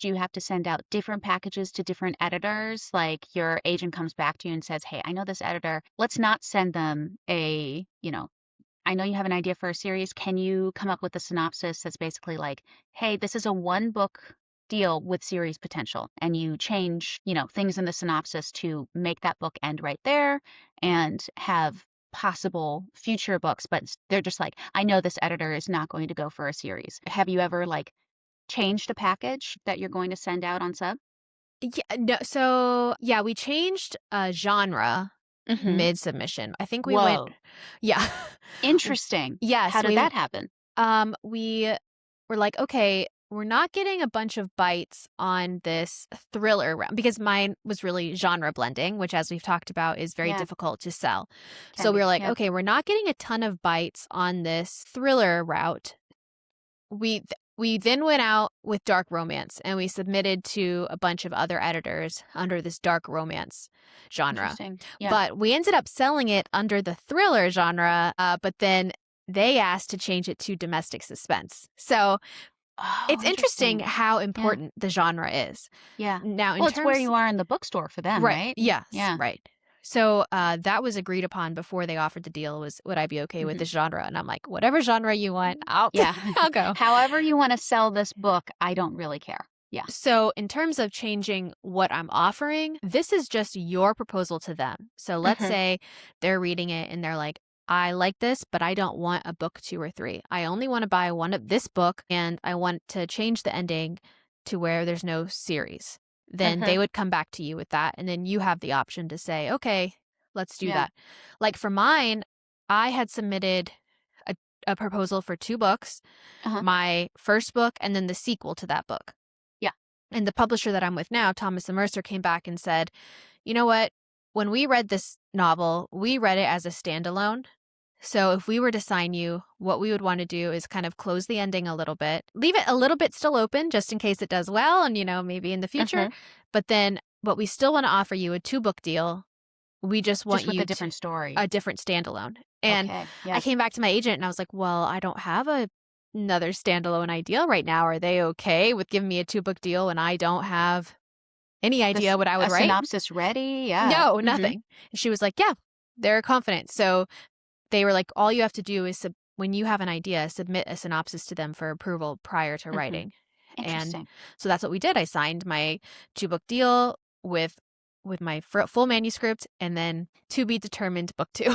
Do you have to send out different packages to different editors? Like your agent comes back to you and says, "Hey, I know this editor. Let's not send them I know you have an idea for a series. Can you come up with a synopsis that's basically like, hey, this is a one book deal with series potential, and you change, things in the synopsis to make that book end right there and have possible future books, but they're just like, I know this editor is not going to go for a series. Have you ever like changed a package that you're going to send out on sub? Yeah, no, so yeah, we changed genre Mm-hmm. mid-submission. I think we went, Whoa. yeah. Interesting. Yes, How did that happen? we were like, okay, we're not getting a bunch of bites on this thriller round because mine was really genre blending, which, as we've talked about, is very Yeah, difficult to sell. can So we be. were like, Yep. okay, we're not getting a ton of bites on this thriller route. We then went out with dark romance and we submitted to a bunch of other editors under this dark romance genre. Interesting. Yeah. But we ended up selling it under the thriller genre, but then they asked to change it to domestic suspense. So Oh, it's interesting interesting. how Yeah. important the genre is. Yeah. Now, in Well, it's where terms, you are in the bookstore for them, right? right? Yes, Yeah. right. So that was agreed upon before they offered the deal. Was would I be okay with Mhm. this genre? And I'm like, whatever genre you want, I'll Yeah. I'll go. However you wanna sell this book, I don't really care. Yeah. So, in terms of changing what I'm offering, this is just your proposal to them. So, let's Mhm. say they're reading it and they're like, I like this, but I don't want a book two or three. I only want to buy one of this book and I want to change the ending to where there's no series. Then Mhm. they would come back to you with that. And then you have the option to say, okay, let's do Yeah. that. Like for mine, I had submitted a, a proposal for two books, Uh-huh. my first book and then the sequel to that book. Yeah. And the publisher that I'm with now, Thomas and Mercer, came back and said, you know what? When we read this novel, we read it as a standalone. So if we were to sign you, what we would want to do is kind of close the ending a little bit, leave it a little bit still open just in case it does well and, maybe in the future. Mhm. But we still want to offer you a two-book deal. We just want Just with a you to different story. a different standalone. And Okay. I Yeah. came back to my agent and I was like, well, I don't have another standalone idea right now. Are they okay with giving me a two-book deal when I don't have any idea what I would A write? synopsis ready? Yeah. No, Mhm. nothing. And she was like, yeah, they're confident. So they were like, all you have to do is when you have an idea, submit a synopsis to them for approval prior to Mhm. writing. And Interesting. so that's what we did. I signed my two-book deal with my full manuscript and then to be determined book two.